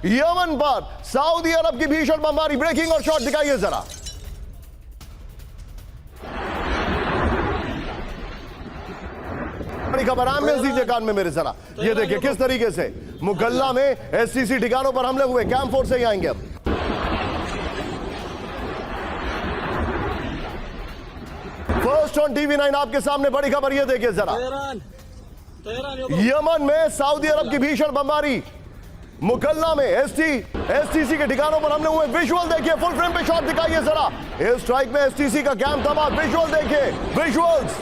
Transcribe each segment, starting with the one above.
Yemen पर Saudi अरब की भीषण बमबारी, ब्रेकिंग और शॉट दिखाइए जरा। बड़ी खबर, एम्बुलेंस दीजिए कान में मेरे जरा। ये देखिए किस तरीके से मुगल्ला में एससीसी ठिकानों पर हमले हुए। कैंप फोर्स से ही आएंगे अब। फर्स्ट ऑन टीवी9 आपके सामने बड़ी खबर, ये देखिए जरा। यमन में सऊदी अरब की भीषण बमबारी, मुगल्ला में एसटीसी के ठिकानों पर हमले हुए। विजुअल देखिए, फुल फ्रेम पे शॉट दिखाइए जरा। एयर स्ट्राइक में एसटीसी का कैंप तबाह। विजुअल देखिए, विजुअल्स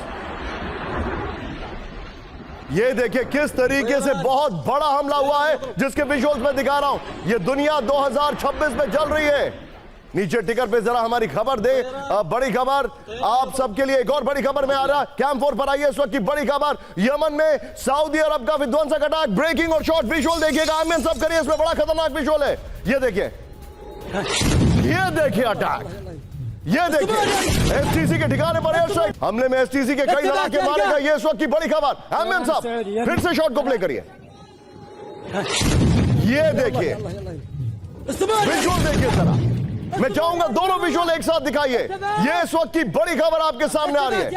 ये देखिए किस तरीके से बहुत बड़ा हमला हुआ है, जिसके विजुअल्स मैं दिखा रहा हूं। ये दुनिया 2026 में चल रही है। नीचे टिकर पे जरा हमारी खबर दे। बड़ी खबर आप सबके लिए, एक और बड़ी खबर में आ रहा। कैंप 4 पर आइए इस वक्त की बड़ी खबर। यमन में सऊदी अरब का विध्वंसक अटैक, ब्रेकिंग और शॉट। विजुअल देखिएगा, आमिर सब करिए, इसमें बड़ा खतरनाक विजुअल है। ये देखिए, ये देखिए अटैक, ये देखिए एसटीसी के ठिकाने पर एयर स्ट्राइक। हमले में एसटीसी के कई लड़ाके मारे गए। ये इस वक्त की बड़ी खबर। एमएम साहब फिर से शॉट को प्ले करिए। ये देखिए विजुअल देखिए जरा। मैं चाहूंगा दोनों विजुअल एक साथ दिखाइए। ये इस वक्त की बड़ी खबर आपके सामने आ रही है।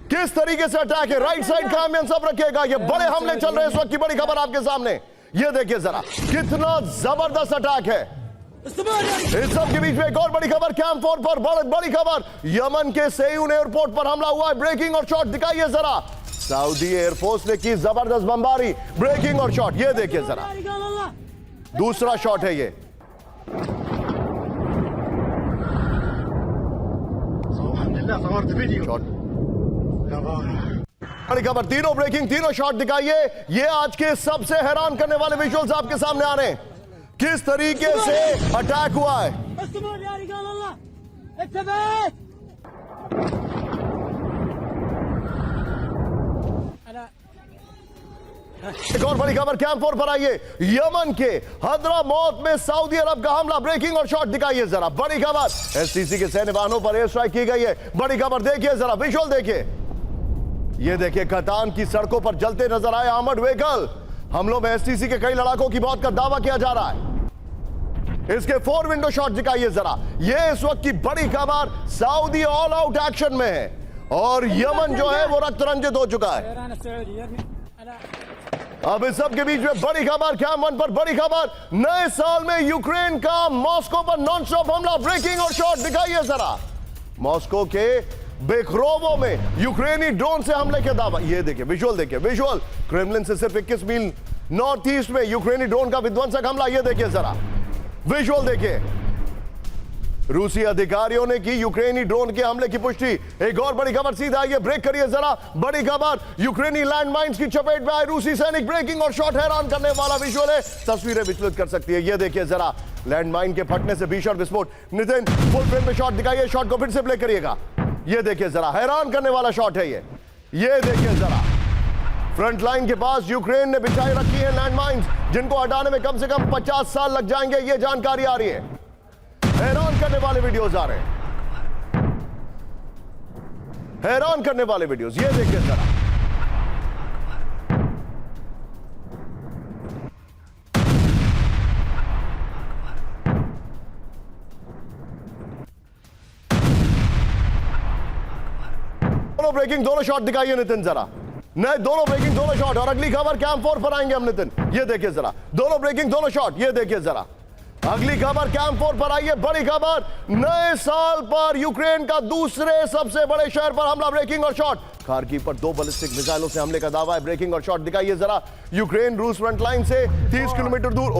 किस तरीके से अटैक है। राइट साइड का एमएम साहब रखिएगा। ये बड़े हमले चल रहे हैं इस वक्त की बड़ी खबर आपके सामने। ये देखिए जरा कितना जबरदस्त अटैक है। इस सब के बीच में एक और बड़ी खबर। कैंप 4 पर बड़ी खबर। यमन के सेयून एयरपोर्ट पर हमला हुआ है। ब्रेकिंग और शॉट दिखाइए जरा। सऊदी एयरफोर्स ने की जबरदस्त बमबारी, ब्रेकिंग और शॉट। ये देखिए जरा, दूसरा शॉट है ये। शॉट बड़ी खबर, तीनों ब्रेकिंग, तीनों शॉट दिखाइए। ये आज के सबसे हैरान करने वाले विजुअल्स आपके सामने आ रहे हैं। किस तरीके से अटैक हुआ है। एक और बड़ी खबर कैंप 4 पर आइए। यमन के हदरामौत में सऊदी अरब का हमला, ब्रेकिंग और शॉट दिखाइए जरा। बड़ी खबर, एसटीसी के सैन्य वाहनों पर एयर स्ट्राइक की गई है। बड़ी खबर देखिए जरा, विजुअल देखिए। ये देखिए कतान की सड़कों पर जलते नजर आए आर्मर्ड व्हीकल। हमलों में एसटीसी के कई लड़ाकों की मौत का दावा किया जा रहा है। इसके 4 विंडो शॉट दिखाइए जरा। ये इस वक्त की बड़ी खबर। सऊदी ऑल आउट एक्शन में है और यमन जो है वो रक्त रंजित हो चुका है। अब इस सब के बीच में बड़ी खबर, कैंप 1 पर बड़ी खबर। नए साल में यूक्रेन का मॉस्को पर नॉन स्टॉप हमला, ब्रेकिंग और शॉट दिखाइए जरा। मॉस्को के बेखरोवो में यूक्रेनी ड्रोन से हमले के दावा। ये देखिए विजुअल देखिए, विजुअल। क्रेमलिन से सिर्फ 21 मील नॉर्थ ईस्ट में यूक्रेनी ड्रोन का विध्वंसक हमला। ये देखिए जरा, विजुअल देखिए। रूसी अधिकारियों ने की यूक्रेनी ड्रोन के हमले की पुष्टि। एक और बड़ी खबर, सीधा आइए, ब्रेक करिए जरा। बड़ी खबर, यूक्रेनी लैंडमाइंस की चपेट में आए रूसी सैनिक, ब्रेकिंग और शॉट। हैरान करने वाला विजुअल है, तस्वीरें विचलित कर सकती है। ये देखिए जरा, लैंडमाइन के फटने से भीषण विस्फोट। नितिन फुल फ्रेम में शॉट दिखाइए, शॉट को फिर से प्ले करिएगा। ये देखिए जरा, हैरान करने वाला शॉट है ये। ये देखिए जरा, फ्रंट लाइन के पास यूक्रेन ने बिछाई रखी है लैंडमाइंस, जिनको हटाने में कम से कम 50 साल लग जाएंगे। ये जानकारी आ रही है। हैरान करने वाले वीडियोस आ रहे हैं, हैरान करने वाले वीडियोस। ये देखिए जरा, दोनों ब्रेकिंग, दोनों शॉट दिखाइए नितिन जरा। नहीं, दोनों ब्रेकिंग, दोनों शॉट। और अगली खबर कैंप 4 पर आएंगे हम नितिन। ये देखिए जरा, दोनों ब्रेकिंग, दोनों शॉट। ये देखिए जरा, अगली खबर कैंप 4 पर आइए। बड़ी खबर, नए साल पर यूक्रेन का दूसरे सबसे बड़े शहर पर हमला, ब्रेकिंग और शॉट। खार्किव पर 2 बैलिस्टिक मिसाइलों से हमले का दावा है, ब्रेकिंग और शॉट दिखाइए जरा। यूक्रेन रूस फ्रंट लाइन से 30 किलोमीटर दूर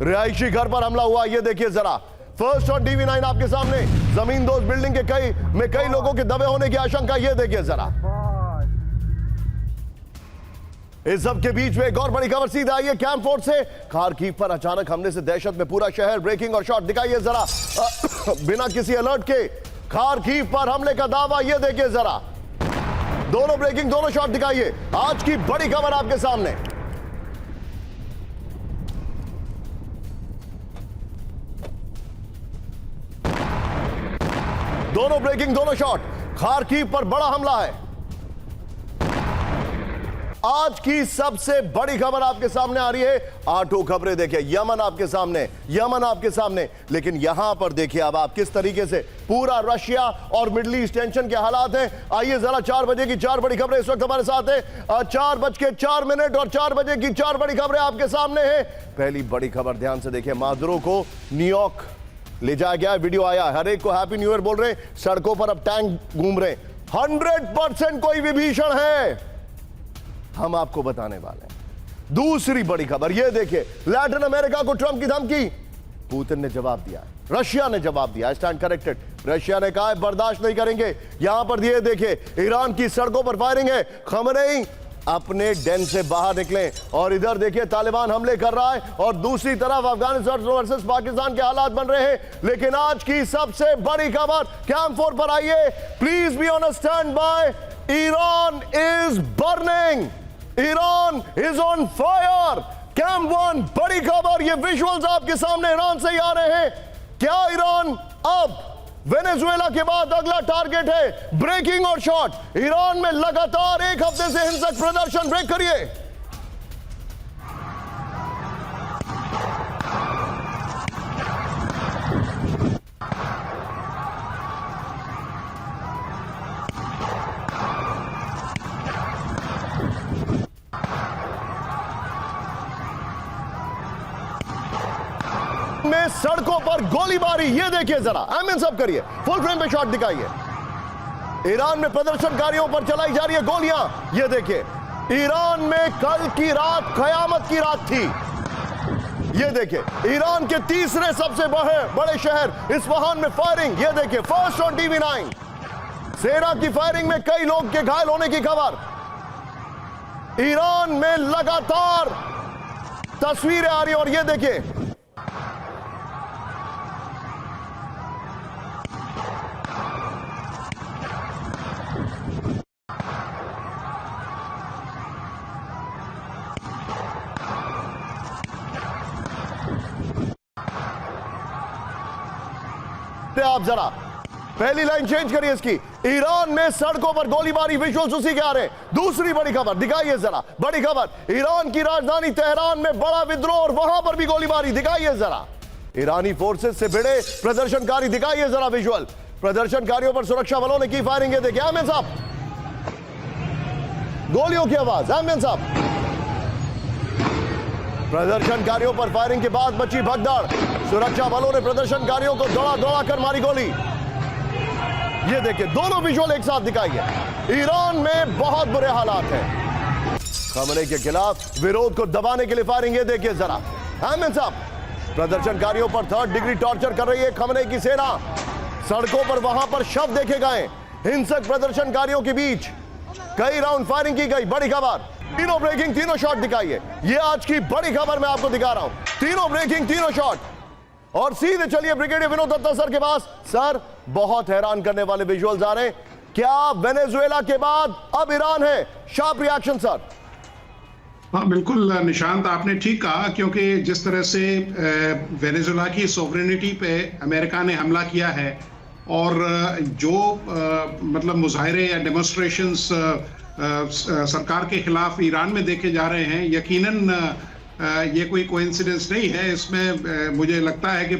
रिहायशी घर पर हमला हुआ। ये देखिए जरा, फर्स्ट और टीवी9 आपके सामने। जमीन दोस्त बिल्डिंग के कई लोगों के दबे होने की आशंका। ये देखिए जरा, इस सब के बीच में एक और बड़ी खबर, सीधा आइए कैंप 4 से। खार्किव पर अचानक हमले से दहशत में पूरा शहर, ब्रेकिंग और शॉट दिखाइए जरा। बिना किसी अलर्ट के खार्किव पर हमले का दावा। ये देखिए जरा, दोनों ब्रेकिंग, दोनों शॉट दिखाइए। आज की बड़ी खबर आपके सामने। दोनों ब्रेकिंग, दोनों शॉट। खार्किव पर बड़ा हमला है। आज की सबसे बड़ी खबर आपके सामने आ रही है। 8 खबरें देखिए, यमन आपके सामने, यमन आपके सामने, लेकिन यहां पर देखिए अब आप किस तरीके से पूरा रशिया और मिडिल ईस्ट टेंशन के हालात हैं। आइए जरा 4 बजे की 4 बड़ी खबरें इस वक्त हमारे साथ है। 4:04 और 4 बजे की 4 बड़ी खबरें आपके सामने है। पहली बड़ी खबर ध्यान से देखिए, मादुरो को न्यूयॉर्क ले जाया गया, वीडियो आया, हर एक को हैप्पी न्यू ईयर बोल रहे, सड़कों पर अब टैंक घूम रहे। 100% कोई विभीषण है, हम आपको बताने वाले हैं। दूसरी बड़ी खबर ये देखिए, लैटिन अमेरिका को ट्रंप की धमकी, पुतिन ने जवाब दिया, रशिया ने जवाब दिया, स्टैंड करेक्टेड। रशिया ने कहा बर्दाश्त नहीं करेंगे। यहां पर ये देखिए, ईरान की सड़कों पर फायरिंग है, खमेनी अपने डेन से बाहर निकले। और इधर देखिए तालिबान हमले कर रहा है और दूसरी तरफ अफगानिस्तान वर्सेस पाकिस्तान के हालात बन रहे हैं। लेकिन आज की सबसे बड़ी खबर कैंप 4 पर आइए, please be on stand bye. Iran is burning, Iran is on fire. Camp 1 बड़ी खबर, ये विजुअल्स आपके सामने ईरान से ही आ रहे हैं। क्या ईरान अब वेनेजुएला के बाद अगला टारगेट है? ब्रेकिंग और शॉट, ईरान में लगातार एक हफ्ते से हिंसक प्रदर्शन। ब्रेक करिए। में सड़कों पर गोलीबारी, ये देखिए जरा, एमएन सब करिए, फुल फ्रेम पे शॉट दिखाइए। ईरान में प्रदर्शनकारियों पर चलाई जा रही है गोलियां, ये देखिए। ईरान में कल की रात कयामत की रात थी। ये देखिए, ईरान के तीसरे सबसे बड़े शहर इस्फहान में फायरिंग, ये देखिए, फर्स्ट ऑन टीवी 9। सेना की फायरिंग में कई लोग के घायल होने की खबर। ईरान में लगातार तस्वीरें आ रही और ये देखिए, आप जरा पहली लाइन चेंज करिए इसकी। ईरान में सड़कों पर गोलीबारी, विजुअल्स उसी के आ रहे हैं। दूसरी बड़ी खबर दिखाइए जरा, बड़ी खबर, ईरान की राजधानी तेहरान में बड़ा विद्रोह और वहां पर भी गोलीबारी, दिखाइए जरा। ईरानी फोर्सेस से भिड़े प्रदर्शनकारी, दिखाइए जरा विजुअल। प्रदर्शनकारियों पर सुरक्षा बलों ने की फायरिंग, ये देखिए, आमिर साहब, गोलियों की आवाज, आमिर साहब। प्रदर्शनकारियों पर फायरिंग के बाद मची भगदड़, सुरक्षा बलों ने प्रदर्शनकारियों को दौड़ा कर मारी गोली। ये देखिए, दोनों विजुअल एक साथ दिखाइए। ईरान में बहुत बुरे हालात हैं। खमेनी के खिलाफ विरोध को दबाने के लिए फायरिंग, ये देखिए जरा, अहमद साहब। प्रदर्शनकारियों पर 3rd डिग्री टॉर्चर कर रही है खमेनी की सेना। सड़कों पर वहां पर शव देखे गए। हिंसक प्रदर्शनकारियों के बीच कई राउंड फायरिंग की गई। बड़ी खबर, तीनों ब्रेकिंग, तीनों शॉट दिखाइए। ये आज की बड़ी खबर मैं आपको दिखा रहा हूं, तीनों ब्रेकिंग, तीनों शॉट। और सीधे चलिए ब्रिगेडियर विनोद दत्ता सर के पास। सर, बहुत हैरान करने वाले विजुअल्स आ रहे हैं। क्या वेनेजुएला के बाद अब ईरान है? Sharp reaction sir. हाँ बिल्कुल निशांत, आपने ठीक कहा, क्योंकि जिस तरह से वेनेजुएला की सॉवरेनिटी पे अमेरिका ने हमला किया है और जो मतलब मुजाहरे या डेमोन्स्ट्रेशंस सरकार के खिलाफ ईरान में देखे जा रहे हैं, यकीनन ये कोई कोइंसिडेंस नहीं है। इसमें मुझे लगता है कि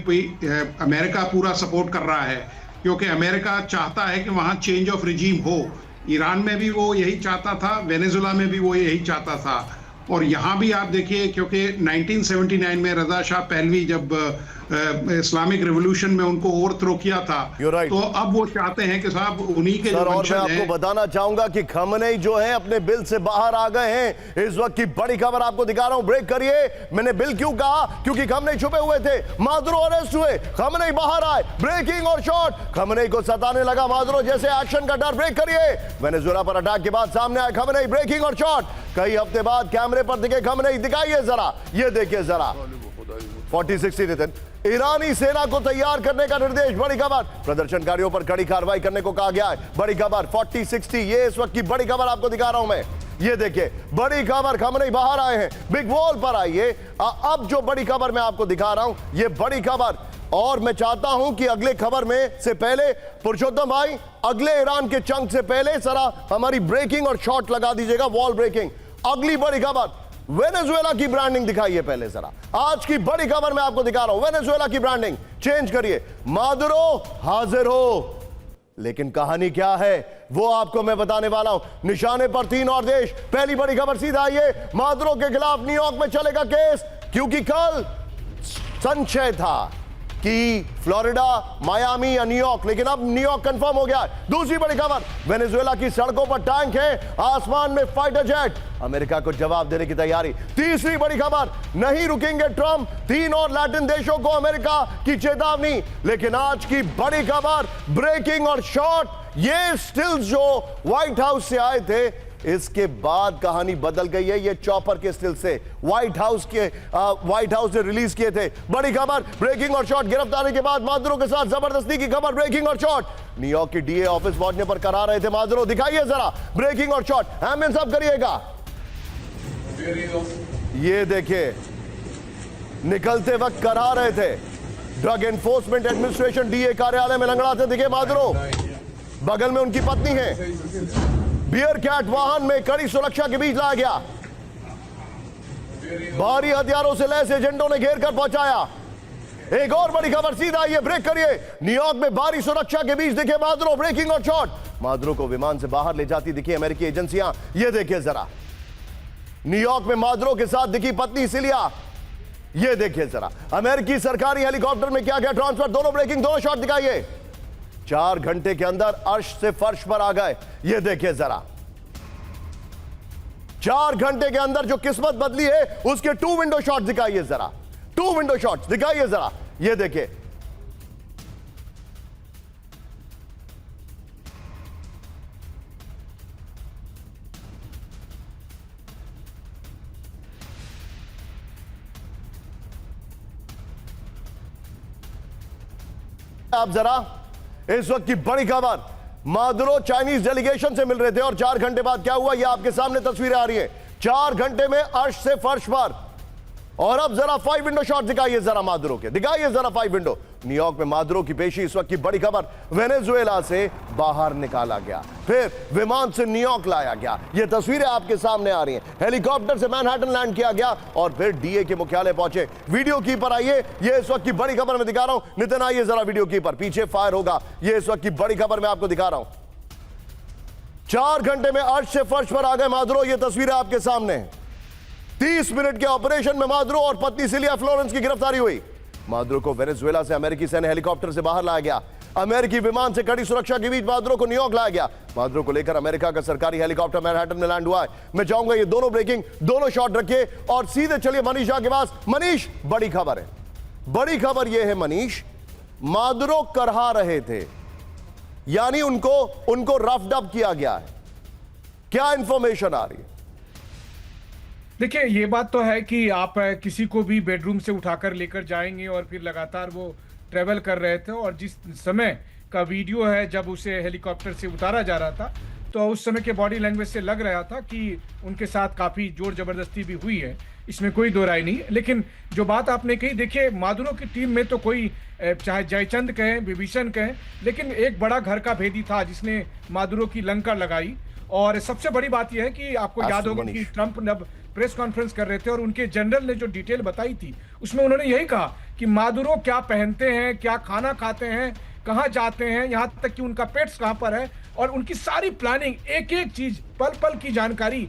अमेरिका पूरा सपोर्ट कर रहा है, क्योंकि अमेरिका चाहता है कि वहाँ चेंज ऑफ रिजीम हो। ईरान में भी वो यही चाहता था, वेनेजुएला में भी वो यही चाहता था। और यहाँ भी आप देखिए, क्योंकि 1979 में रजा शाह पहलवी जब इस्लामिक रिवॉल्यूशन में उनको ओवरथ्रो किया था, तो अब वो चाहते हैं कि साहब उन्हीं के जो वंशज हैं। आपको बताना चाहूंगा कि खमेनी जो है अपने बिल से बाहर आ गए हैं। इस वक्त की बड़ी खबर आपको दिखा रहा हूं, ब्रेक करिए। मैंने बिल क्यों कहा? क्योंकि खमेनी छुपे हुए थे, मादुरो अरेस्ट हुए, खमेनी बाहर आए, ब्रेकिंग और शॉट। खमेनी को सताने लगा मादुरो जैसे एक्शन का डर। ब्रेक करिए। वेनेजुएला पर अटैक के बाद सामने आए खमेनी, ब्रेकिंग और शॉट। कई हफ्ते बाद कैमरे पर दिखे खमेनी, दिखाइए जरा, ये देखिए जरा। 40-60 नितिन, ईरानी सेना को तैयार करने का निर्देश। बड़ी खबर, प्रदर्शनकारियों पर कड़ी कार्रवाई करने को कहा गया है। बड़ी खबर 40-60, ये इस वक्त की बड़ी खबर आपको दिखा रहा हूं मैं। ये देखिए, बड़ी खबर, खमेनी बाहर आए हैं। बिग वॉल पर आइए। अब जो बड़ी खबर मैं आपको दिखा रहा हूं, ये बड़ी खबर। और मैं चाहता हूं कि अगले खबर में से पहले पुरुषोत्तम भाई, अगले ईरान के चंक से पहले जरा हमारी ब्रेकिंग और शॉट लगा दीजिएगा, वॉल ब्रेकिंग। अगली बड़ी खबर, वेनेजुएला की ब्रांडिंग दिखाइए पहले जरा। आज की बड़ी खबर मैं आपको दिखा रहा हूं, वेनेजुएला की ब्रांडिंग चेंज करिए। मादुरो हाजिर हो, लेकिन कहानी क्या है वो आपको मैं बताने वाला हूं। निशाने पर 3 और देश। पहली बड़ी खबर सीधा आइए, मादुरो के खिलाफ न्यूयॉर्क में चलेगा केस, क्योंकि कल संशय था कि फ्लोरिडा, मायामी या न्यूयॉर्क, लेकिन अब न्यूयॉर्क कंफर्म हो गया है। दूसरी बड़ी खबर, वेनेजुएला की सड़कों पर टैंक है, आसमान में फाइटर जेट, अमेरिका को जवाब देने की तैयारी। तीसरी बड़ी खबर, नहीं रुकेंगे ट्रंप, 3 और लैटिन देशों को अमेरिका की चेतावनी। लेकिन आज की बड़ी खबर, ब्रेकिंग और शॉट, ये स्टिल्स जो व्हाइट हाउस से आए थे, इसके बाद कहानी बदल गई है। ये चॉपर के स्टिल से व्हाइट हाउस ने रिलीज किए थे। बड़ी खबर, ब्रेकिंग और शॉट, गिरफ्तारी के बाद मादुरो के साथ जबरदस्ती की खबर, ब्रेकिंग और शॉट। न्यूयॉर्क की डीए ऑफिस पहुंचने पर करा रहे थे मादुरो, दिखाइए जरा ब्रेकिंग और शॉट, हैमन साहब करिएगा। ये देखिए, निकलते वक्त करा रहे थे। ड्रग एनफोर्समेंट एडमिनिस्ट्रेशन डीए कार्यालय में लंगड़ाते दिखे मादुरो, बगल में उनकी पत्नी है। बियर कैट वाहन में कड़ी सुरक्षा के बीच लाया गया, भारी हथियारों से लैस एजेंटों ने घेर कर पहुंचाया। एक और बड़ी खबर सीधा आइए, ब्रेक करिए। न्यूयॉर्क में भारी सुरक्षा के बीच दिखे मादुरो, ब्रेकिंग और शॉट। मादुरो को विमान से बाहर ले जाती दिखी अमेरिकी एजेंसियां, ये देखिए जरा। न्यूयॉर्क में मादुरो के साथ दिखी पत्नी सिलिया, ये देखिए जरा। अमेरिकी सरकारी हेलीकॉप्टर में क्या क्या ट्रांसफर, दोनों ब्रेकिंग, दोनों शॉट दिखाइए। 4 घंटे के अंदर अर्श से फर्श पर आ गए, ये देखिए जरा। 4 घंटे के अंदर जो किस्मत बदली है, उसके 2 विंडो शॉट दिखाइए जरा, 2 विंडो शॉट दिखाइए जरा, ये देखिए। आप जरा, इस वक्त की बड़ी खबर, मादुरो चाइनीज डेलीगेशन से मिल रहे थे और 4 घंटे बाद क्या हुआ, यह आपके सामने तस्वीरें आ रही है। 4 घंटे में अर्श से फर्श पर। और अब जरा 5 विंडो शॉट दिखाइए जरा मादुरो के, दिखाइए जरा 5 विंडो। न्यूयॉर्क में मादुरो की पेशी, इस वक्त की बड़ी खबर, वेनेजुएला से बाहर निकाला गया, फिर विमान से न्यूयॉर्क लाया गया। ये तस्वीरें आपके सामने आ रही हैं। हेलीकॉप्टर से मैनहट्टन लैंड किया गया और फिर डीए के मुख्यालय पहुंचे। वीडियो कीपर आइए, ये इस वक्त की बड़ी खबर मैं दिखा रहा हूं। नितिन आइए जरा, वीडियो कीपर, पीछे फायर होगा, ये इस वक्त की बड़ी खबर मैं आपको दिखा रहा हूं। 4 घंटे में अर्श से फर्श पर आ गए मादुरो, ये तस्वीरें आपके सामने हैं। 30 मिनट के ऑपरेशन में मादुरो और पत्नी सिलिया फ्लोरेंस की गिरफ्तारी हुई। मादुरो को वेनेजुएला से अमेरिकी सैन्य हेलीकॉप्टर से बाहर लाया गया। अमेरिकी विमान से कड़ी सुरक्षा के बीच मादुरो को न्यूयॉर्क लाया गया। मादुरो को लेकर अमेरिका का सरकारी हेलीकॉप्टर मैनहट्टन में लैंड हुआ है। मैं चाहूंगा ये दोनों ब्रेकिंग, दोनों शॉट रखिए और सीधे चलिए मनीषा के पास। मनीष, बड़ी खबर है, बड़ी खबर यह है मनीष, मादुरो करहा रहे थे, यानी उनको रफ डब किया गया है, क्या इंफॉर्मेशन आ रही है? देखिए, ये बात तो है कि आप किसी को भी बेडरूम से उठाकर लेकर जाएंगे और फिर लगातार वो ट्रेवल कर रहे थे, और जिस समय का वीडियो है जब उसे हेलीकॉप्टर से उतारा जा रहा था, तो उस समय के बॉडी लैंग्वेज से लग रहा था कि उनके साथ काफ़ी जोर जबरदस्ती भी हुई है, इसमें कोई दो राय नहीं। लेकिन जो बात आपने कही, देखिए मादुरो की टीम में तो कोई, चाहे जयचंद कहें, विभीषण कहें, लेकिन एक बड़ा घर का भेदी था जिसने मादुरो की लंका लगाई। और सबसे बड़ी बात यह है कि आपको याद होगा कि ट्रंप जब प्रेस कॉन्फ्रेंस कर रहे थे और उनके जनरल ने जो डिटेल बताई थी, उसमें उन्होंने यही कहा कि मादुरो क्या पहनते हैं, क्या खाना खाते हैं, कहाँ जाते हैं, यहाँ तक कि उनका पेट्स कहाँ पर है, और उनकी सारी प्लानिंग, एक एक चीज, पल पल की जानकारी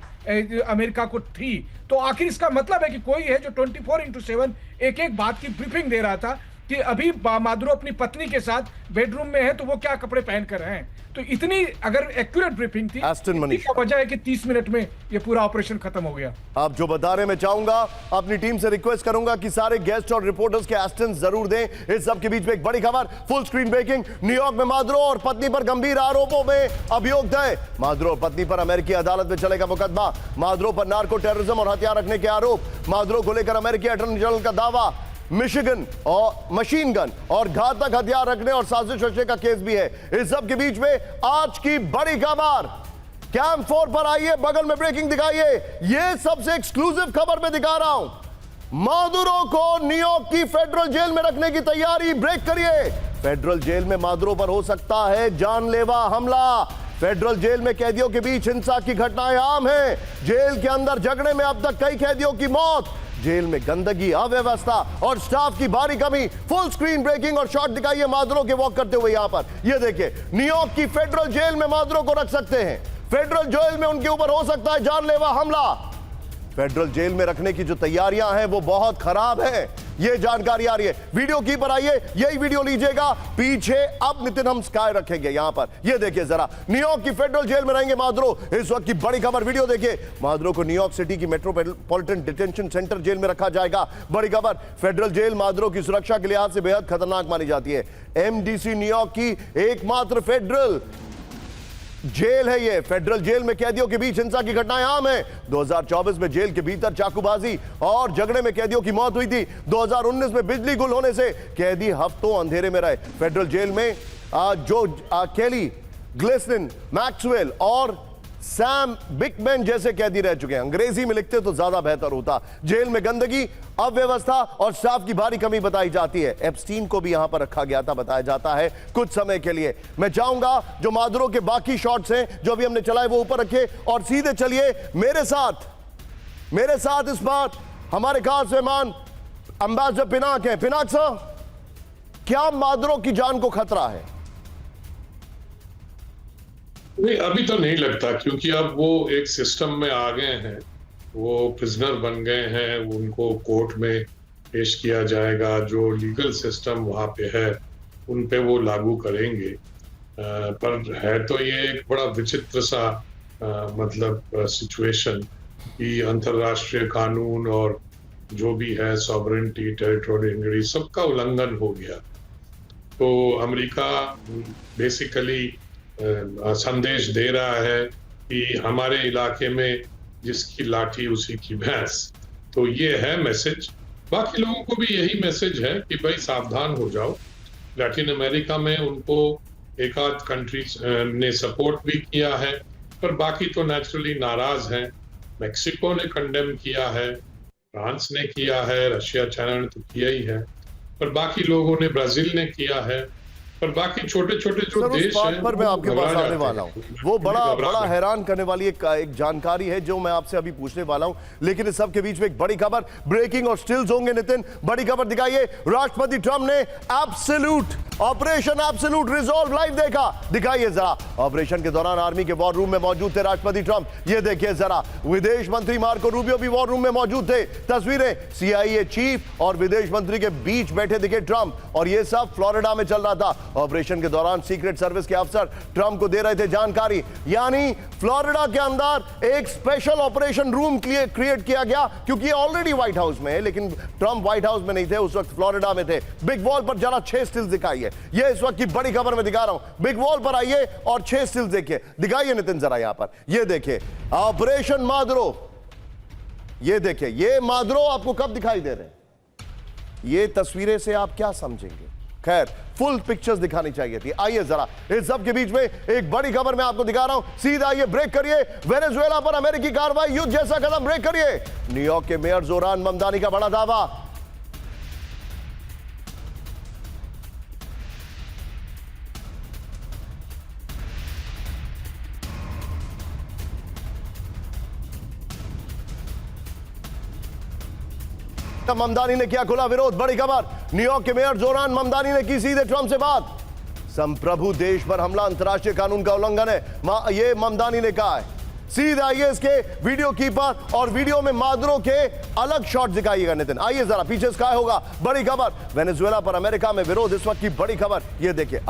अमेरिका को थी। तो आखिर इसका मतलब है कि कोई है जो 24/7 एक एक बात की ब्रीफिंग दे रहा था कि अभी मादुरो अपनी पत्नी के साथ बेडरूम में है तो वो क्या कपड़े पहनकर हैं। तो इतनी अगर एक्यूरेट ब्रीफिंग थी, इसकी वजह है कि 30 मिनट में ये पूरा ऑपरेशन खत्म हो गया। आप जो बता रहे, मैं चाहूंगा अपनी टीम से रिक्वेस्ट करूंगा कि सारे गेस्ट और रिपोर्टर्स के एस्टेंस जरूर दें। इस सब के बीच में एक बड़ी खबर, फुल स्क्रीन ब्रेकिंग, न्यूयॉर्क में मादुरो और पत्नी पर गंभीर आरोपों में अभियोग तय। मादुरो और पत्नी पर अमेरिकी अदालत में चलेगा मुकदमा। मादुरो पर नार्को टेररिज्म और हथियार रखने के आरोप। मादुरो को लेकर अमेरिकी अटॉर्नी जनरल का दावा, मिशिगन और मशीन गन और घातक हथियार रखने और साजिश रचने का केस भी है। इस सब के बीच में आज की बड़ी खबर, कैंप 4 पर आइए, बगल में ब्रेकिंग दिखाइए। यह सबसे एक्सक्लूसिव खबर मैं दिखा रहा हूं। मादुरो को न्यूयॉर्क की फेडरल जेल में रखने की तैयारी। ब्रेक करिए। फेडरल जेल में मादुरो पर हो सकता है जानलेवा हमला। फेडरल जेल में कैदियों के बीच हिंसा की घटनाएं आम हैं। जेल के अंदर झगड़े में अब तक कई कैदियों की मौत। जेल में गंदगी, अव्यवस्था और स्टाफ की भारी कमी। फुल स्क्रीन ब्रेकिंग और शॉट दिखाइए मादरों के वॉक करते हुए। यहां पर ये देखिए, न्यूयॉर्क की फेडरल जेल में मादरों को रख सकते हैं। फेडरल जेल में उनके ऊपर हो सकता है जानलेवा हमला। फेडरल जेल में रखने की जो तैयारियां हैं वो बहुत खराब है, ये जानकारी आ रही है। वीडियो की पर आइए, यही वीडियो लीजिएगा। पीछे अब नितिन हम स्काई रखेंगे यहां पर। ये देखिए जरा, न्यूयॉर्क की फेडरल जेल में रहेंगे मादरो। इस वक्त की बड़ी खबर, वीडियो देखिए। मादरो को न्यूयॉर्क सिटी की मेट्रोपॉलिटन डिटेंशन सेंटर जेल में रखा जाएगा। बड़ी खबर, फेडरल जेल मादरो की सुरक्षा के लिहाज से बेहद खतरनाक मानी जाती है। एमडीसी न्यूयॉर्क की एकमात्र फेडरल जेल है ये। फेडरल जेल में कैदियों के बीच हिंसा की घटनाएं आम है। 2024 में जेल के भीतर चाकूबाजी और झगड़े में कैदियों की मौत हुई थी। 2019 में बिजली गुल होने से कैदी हफ्तों अंधेरे में रहे। फेडरल जेल में जो केली, ग्लिसलिन, मैक्सवेल और सैम बिकमैन जैसे कैदी रह चुके हैं। अंग्रेजी में लिखते तो ज्यादा बेहतर होता। जेल में गंदगी, अव्यवस्था और स्टाफ की भारी कमी बताई जाती है। एप्स्टीन को भी यहां पर रखा गया था, बताया जाता है कुछ समय के लिए। मैं चाहूंगा जो मादरों के बाकी शॉट्स हैं जो अभी हमने चलाए वो ऊपर रखे और सीधे चलिए मेरे साथ इस बार हमारे खास मेहमान एम्बेसडर पिनाक है। पिनाक सर, क्या मादरों की जान को खतरा है? नहीं, अभी तो नहीं लगता, क्योंकि अब वो एक सिस्टम में आ गए हैं, वो प्रिजनर बन गए हैं, उनको कोर्ट में पेश किया जाएगा। जो लीगल सिस्टम वहाँ पे है उन पे वो लागू करेंगे। पर है तो ये एक बड़ा विचित्र सा मतलब सिचुएशन कि अंतर्राष्ट्रीय कानून और जो भी है सॉवरेनिटी, टेरिटोरियल इंटीग्रिटी, सबका उल्लंघन हो गया। तो अमेरिका बेसिकली संदेश दे रहा है कि हमारे इलाके में जिसकी लाठी उसी की भैंस। तो ये है मैसेज। बाकी लोगों को भी यही मैसेज है कि भाई सावधान हो जाओ। लैटिन अमेरिका में उनको एक आध कंट्रीज ने सपोर्ट भी किया है, पर बाकी तो नेचुरली नाराज हैं। मेक्सिको ने कंडेम किया है, फ्रांस ने किया है, रशिया चाइना ने तो किया ही है, पर बाकी लोगों ने, ब्राजील ने किया है, पर बाकी छोटे छोटे जो देश हैं पर मैं आपके पास आने वाला हूं। वो बड़ा हैरान करने वाली एक जानकारी है जो मैं आपसे अभी पूछने वाला हूं। लेकिन इस सब के बीच में एक बड़ी खबर, ब्रेकिंग और स्टिल्स होंगे नितिन। बड़ी खबर दिखाइए, राष्ट्रपति ट्रंप ने ऑपरेशन एब्सोल्यूट रिजॉल्व लाइव देखा। दिखाइए जरा, ऑपरेशन के दौरान आर्मी के वॉर रूम में मौजूद थे राष्ट्रपति ट्रंप। ये देखिए जरा, विदेश मंत्री मार्को रूबियो भी वॉर रूम में मौजूद थे। तस्वीरें, CIA चीफ और विदेश मंत्री के बीच बैठे दिखे ट्रंप, और ये सब फ्लोरिडा में चल रहा था। ऑपरेशन के दौरान सीक्रेट सर्विस के अफसर ट्रंप को दे रहे थे जानकारी। यानी फ्लोरिडा के अंदर एक स्पेशल ऑपरेशन रूम क्रिएट किया गया, क्योंकि ये ऑलरेडी व्हाइट हाउस में है, लेकिन ट्रंप व्हाइट हाउस में नहीं थे, उस वक्त फ्लोरिडा में थे। बिग वॉल पर जरा 6 स्टिल्स दिखाइए। ये इस वक्त की बड़ी खबर में दिखा रहा हूं। बिग वॉल पर आइए और 6 स्टिल्स देखिए। दिखाइए नितिन जरा यहां पर। ये देखिए ऑपरेशन मादरो। ये देखिए, ये मादरो आपको कब दिखाई दे रहे हैं? ये तस्वीरें से आप क्या समझेंगे? खैर, फुल पिक्चर्स दिखानी चाहिए थी। आइए जरा, इस सब के बीच में एक बड़ी खबर मैं आपको दिखा रहा हूं। सीधा आइए, ब्रेक करिए। वेनेजुएला पर अमेरिकी कार्रवाई, युद्ध जैसा कदम, ब्रेक करिए। न्यूयॉर्क के मेयर जोरान ममदानी का बड़ा दावा। ममदानी ने किया खुला विरोध। बड़ी खबर, न्यूयॉर्क के मेयर जोरान ममदानी ने की सीधे ट्रंप से बात। संप्रभु देश पर हमला अंतर्राष्ट्रीय कानून का उल्लंघन है, ये ममदानी ने कहा है। सीधे आइए इसके वीडियो कीपर और वीडियो में मादरों के अलग शॉट दिखाइएगा नितिन। आइए जरा, पीछे स्काई होगा। बड़ी खबर, वेनेजुएला पर अमेरिका में विरोध, इस वक्त की बड़ी खबर। ये देखिए,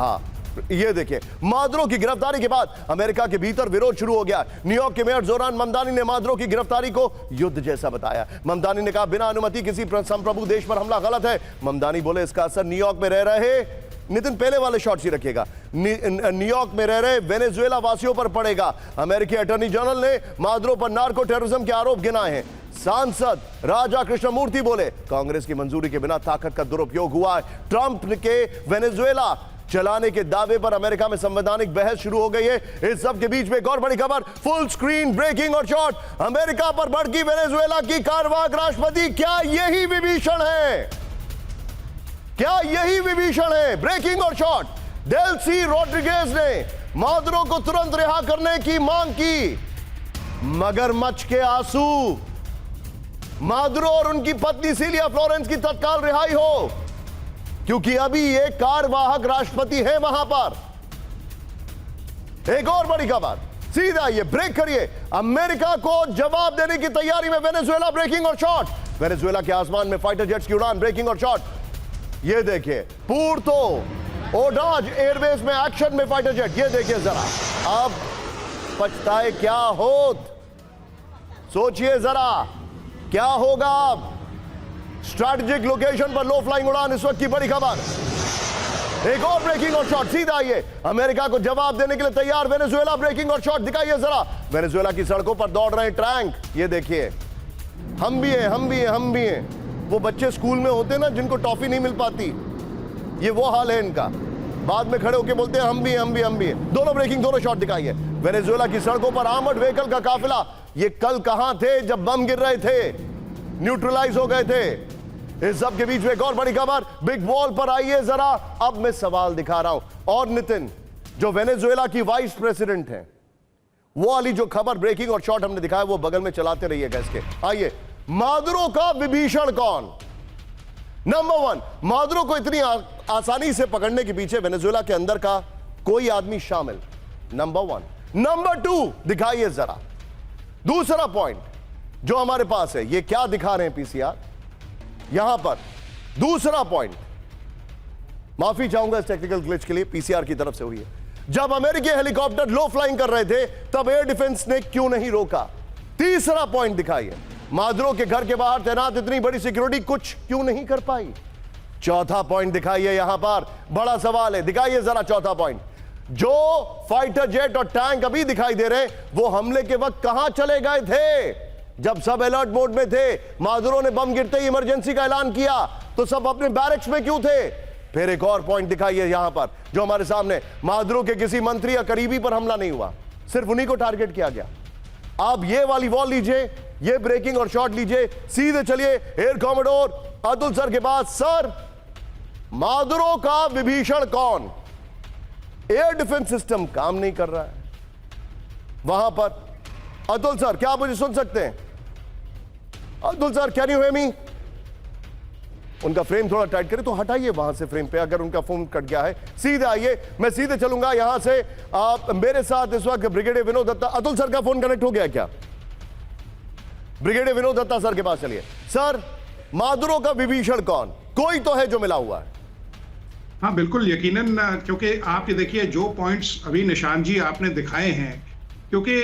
ये देखिए, मादरों की गिरफ्तारी के बाद अमेरिका के भीतर विरोध शुरू हो गया। न्यूयॉर्क के मेयर जोरान ममदानी ने मादरों की गिरफ्तारी को युद्ध जैसा बताया। ममदानी ने कहा, बिना अनुमति किसी संप्रभु देश पर हमला गलत है। ममदानी बोले, इसका असर न्यूयॉर्क में रह रहे, नितिन पहले वाले शॉट्स ही रखिएगा, न्यूयॉर्क में रह रहे वेनेजुएला वासियों पर पड़ेगा। अमेरिकी अटॉर्नी जनरल ने मादरों पर नार्को टेररिज्म के आरोप गिनाए हैं। सांसद राजा कृष्णमूर्ति बोले, कांग्रेस की मंजूरी के बिना ताकत का दुरुपयोग हुआ है। ट्रंप के वेनेजुएला चलाने के दावे पर अमेरिका में संवैधानिक बहस शुरू हो गई है। इस सब के बीच में एक और बड़ी खबर, फुल स्क्रीन ब्रेकिंग और शॉट, अमेरिका पर भड़की वेनेजुएला की कार्यवाहक राष्ट्रपति। क्या यही विभीषण है? क्या यही विभीषण है? ब्रेकिंग और शॉट, डेल्सी रोड्रिगेज ने मादुरो को तुरंत रिहा करने की मांग की। मगरमच्छ के आंसू, मादुरो और उनकी पत्नी सिलिया फ्लोरेंस की तत्काल रिहाई हो, क्योंकि अभी ये कार्यवाहक राष्ट्रपति है वहां पर। एक और बड़ी खबर, सीधा ये ब्रेक करिए। अमेरिका को जवाब देने की तैयारी में वेनेजुएला, ब्रेकिंग और शॉट। वेनेजुएला के आसमान में फाइटर जेट्स की उड़ान, ब्रेकिंग और शॉट। ये देखिए, पूर्तो ओडाज एयरबेस में एक्शन में फाइटर जेट। ये देखिए जरा, अब पछताए क्या होत, सोचिए जरा क्या होगा अब। स्ट्रैटेजिक लोकेशन पर लो फ्लाइंग उड़ान, इस वक्त की बड़ी खबर। एक और ब्रेकिंग और शॉट, सीधा आइए। अमेरिका को जवाब देने के लिए तैयार वेनेजुएला, ब्रेकिंग और शॉट दिखाइए जरा। वेनेजुएला की सड़कों पर दौड़ रहे टैंक, ये देखिए। हम भी हैं, हम भी हैं, हम भी हैं। वो बच्चे स्कूल में होते ना जिनको टॉफी नहीं मिल पाती, ये वो हाल है इनका। बाद में खड़े होकर बोलते हैं हम भी हैं, हम भी, हम भी हैं। दोनों ब्रेकिंग, दोनों शॉट दिखाइए। वेनेजुएला की सड़कों पर आर्मर्ड व्हीकल का काफिला। ये कल कहां थे जब बम गिर रहे थे, न्यूट्रलाइज हो गए थे। इस सब के बीच में एक और बड़ी खबर, बिग वॉल पर आइए जरा। अब मैं सवाल दिखा रहा हूं। और नितिन, जो वेनेजुएला की वाइस प्रेसिडेंट हैं, वो वाली जो खबर ब्रेकिंग और शॉट हमने दिखाया, वो बगल में चलाते रहिएगा इसके। आइए, मादुरो का विभीषण कौन? नंबर 1, मादुरो को इतनी आसानी से पकड़ने के पीछे वेनेजुएला के अंदर का कोई आदमी शामिल। नंबर 1। नंबर 2 दिखाइए जरा। दूसरा पॉइंट जो हमारे पास है, ये क्या दिखा रहे हैं पीसीआर यहां पर। दूसरा पॉइंट, माफी चाहूंगा इस टेक्निकल ग्लिच के लिए, पीसीआर की तरफ से हुई है। जब अमेरिकी हेलीकॉप्टर लो फ्लाइंग कर रहे थे, तब एयर डिफेंस ने क्यों नहीं रोका? तीसरा पॉइंट दिखाइए, मादुरो के घर के बाहर तैनात इतनी बड़ी सिक्योरिटी कुछ क्यों नहीं कर पाई? चौथा पॉइंट दिखाइए, यहां पर बड़ा सवाल है, दिखाइए जरा चौथा पॉइंट। जो फाइटर जेट और टैंक अभी दिखाई दे रहे, वो हमले के वक्त कहां चले गए थे? जब सब अलर्ट मोड में थे, मादुरो ने बम गिरते ही इमरजेंसी का ऐलान किया, तो सब अपने बैरक्स में क्यों थे? फिर एक और पॉइंट दिखाइए यहां पर जो हमारे सामने, मादुरो के किसी मंत्री या करीबी पर हमला नहीं हुआ, सिर्फ उन्हीं को टारगेट किया गया। आप ये वाली वॉल लीजिए, ये ब्रेकिंग और शॉट लीजिए, सीधे चलिए एयर कॉमोडोर अतुल सर के पास। सर, मादुरो का विभीषण कौन? एयर डिफेंस सिस्टम काम नहीं कर रहा है वहां पर। अतुल सर, क्या आप मुझे सुन सकते हैं? Atul sir, can you hear me? उनका फ्रेम थोड़ा टाइट करें तो हटाइए वहां से फ्रेम पे, अगर उनका फोन कट गया है। सीधे आइए, मैं सीधे चलूंगा यहां से। आप मेरे साथ इस वक्त ब्रिगेडियर विनोद दत्ता। अतुल सर का फोन कनेक्ट हो गया क्या? ब्रिगेडियर विनोद दत्ता सर के पास चलिए। सर, मादुरो का विभीषण कौन? कोई तो है जो मिला हुआ है। हाँ बिल्कुल, यकीनन, क्योंकि आप ये देखिए जो पॉइंट्स अभी निशान जी आपने दिखाए हैं, क्योंकि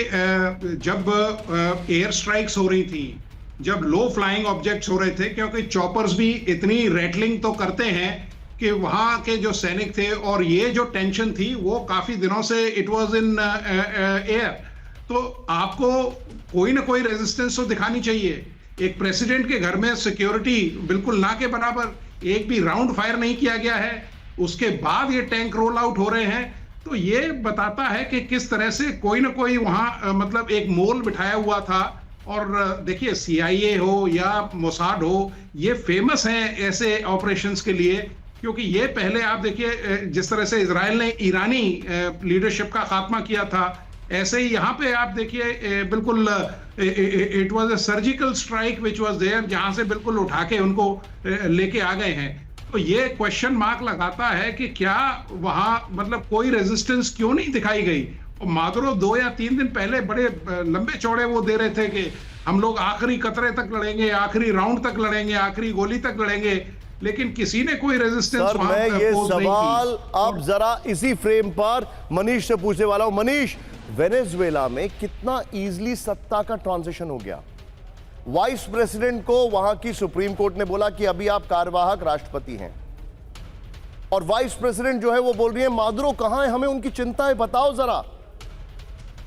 जब एयर स्ट्राइक्स हो रही थी, जब लो फ्लाइंग ऑब्जेक्ट्स हो रहे थे, क्योंकि चॉपर्स भी इतनी रेटलिंग तो करते हैं कि वहां के जो सैनिक थे, और ये जो टेंशन थी वो काफी दिनों से इट वाज इन एयर, तो आपको कोई ना कोई रेजिस्टेंस तो दिखानी चाहिए। एक प्रेसिडेंट के घर में सिक्योरिटी बिल्कुल ना के बराबर, एक भी राउंड फायर नहीं किया गया है, उसके बाद ये टैंक रोल आउट हो रहे हैं, तो ये बताता है कि किस तरह से कोई ना कोई वहां मतलब एक मोल बिठाया हुआ था। और देखिए, CIA हो या मोसाद हो, ये फेमस हैं ऐसे ऑपरेशंस के लिए, क्योंकि ये पहले आप देखिए जिस तरह से इजराइल ने ईरानी लीडरशिप का खात्मा किया था, ऐसे ही यहाँ पे आप देखिए बिल्कुल it was a surgical strike which was there, जहां से बिल्कुल उठा के उनको लेके आ गए हैं। तो ये क्वेश्चन मार्क लगाता है कि क्या वहां मतलब कोई रेजिस्टेंस क्यों नहीं दिखाई गई। और मादुरो 2 या 3 दिन पहले बड़े लंबे चौड़े वो दे रहे थे कि हम लोग आखिरी कतरे तक लड़ेंगे, आखिरी राउंड तक लड़ेंगे, आखिरी गोली तक लड़ेंगे, लेकिन किसी ने कोई रेजिस्टेंस सर, मैं ये सवाल अब जरा इसी फ्रेम पर मनीष से पूछने वाला हूं। मनीष, वेनेजुएला में कितना इजीली सत्ता का ट्रांजिशन हो गया? वाइस प्रेसिडेंट को वहां की सुप्रीम कोर्ट ने बोला कि अभी आप कार्यवाहक राष्ट्रपति हैं, और वाइस प्रेसिडेंट जो है वो बोल रही है मादुरो कहां है, हमें उनकी चिंता है, बताओ जरा।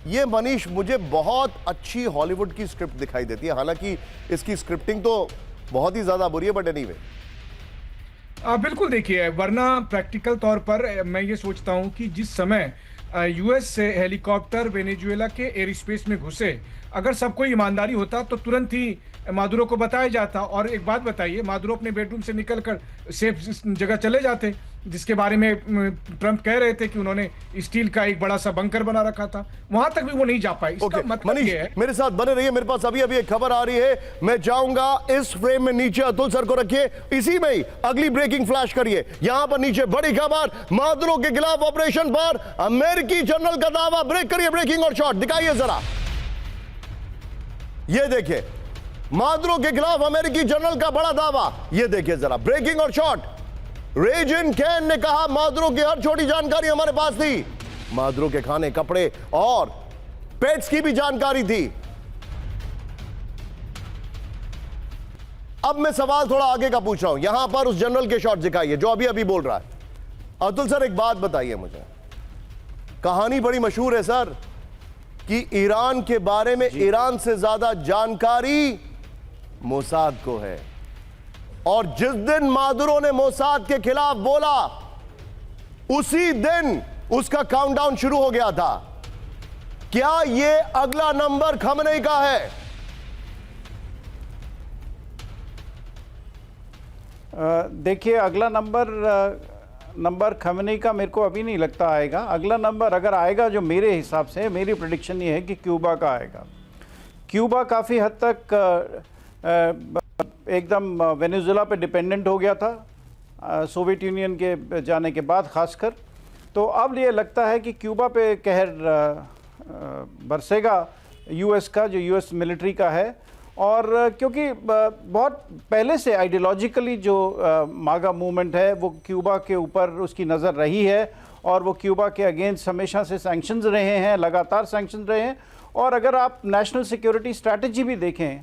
ये मनीष, मुझे बहुत अच्छी हॉलीवुड की स्क्रिप्ट दिखाई देती है, हालांकि इसकी स्क्रिप्टिंग तो बहुत ही ज्यादा बुरी है, बट एनीवे। बिल्कुल, देखिए, वरना प्रैक्टिकल तौर पर मैं ये सोचता हूं कि जिस समय यूएस से हेलीकॉप्टर वेनेजुएला के एयर स्पेस में घुसे, अगर सब कोई ईमानदारी होता तो तुरंत ही मादुरो को बताया जाता। और एक बात बताइए, मादुरो अपने बेडरूम से निकलकर सेफ जगह चले जाते, जिसके बारे में ट्रंप कह रहे थे कि उन्होंने स्टील का एक बड़ा सा बंकर बना रखा था, वहां तक भी वो नहीं जा पाए। इसका मतलब मनीष ये है, मेरे साथ बने रहिए, मेरे पास अभी अभी एक खबर आ रही है, मैं चाहूंगा इस फ्रेम में नीचे अतुल सर को रखिए, इसी में ही अगली ब्रेकिंग फ्लैश करिए। यहां पर नीचे बड़ी खबर, मादुरो के खिलाफ ऑपरेशन पर अमेरिकी जनरल का दावा। ब्रेक करिए, ब्रेकिंग और शॉट दिखाइए जरा, ये देखिए मादुरो के खिलाफ अमेरिकी जनरल का बड़ा दावा, ये देखिए जरा ब्रेकिंग और शॉट। रेजिन कैन ने कहा मादुरो की हर छोटी जानकारी हमारे पास थी, मादुरो के खाने, कपड़े और पेट्स की भी जानकारी थी। अब मैं सवाल थोड़ा आगे का पूछ रहा हूं, यहां पर उस जनरल के शॉट दिखाइए जो अभी अभी बोल रहा है। अतुल सर एक बात बताइए मुझे, कहानी बड़ी मशहूर है सर कि ईरान के बारे में ईरान से ज्यादा जानकारी मोसाद को है, और जिस दिन मादुरो ने मोसाद के खिलाफ बोला उसी दिन उसका काउंटडाउन शुरू हो गया था। क्या यह अगला नंबर खमनेई का है? देखिए, अगला नंबर खमनेई का मेरे को अभी नहीं लगता आएगा। अगला नंबर अगर आएगा, जो मेरे हिसाब से मेरी प्रेडिक्शन ये है कि क्यूबा का आएगा। क्यूबा काफ़ी हद तक एकदम वेनेजुएला पे डिपेंडेंट हो गया था सोवियत यूनियन के जाने के बाद खासकर। तो अब ये लगता है कि क्यूबा पे कहर बरसेगा यूएस का, जो यूएस मिलिट्री का है। और क्योंकि बहुत पहले से आइडियोलॉजिकली जो मागा मूवमेंट है वो क्यूबा के ऊपर उसकी नज़र रही है, और वो क्यूबा के अगेंस्ट हमेशा से सैंक्शंस रहे हैं, लगातार सैंक्शंस रहे हैं। और अगर आप नेशनल सिक्योरिटी स्ट्रैटेजी भी देखें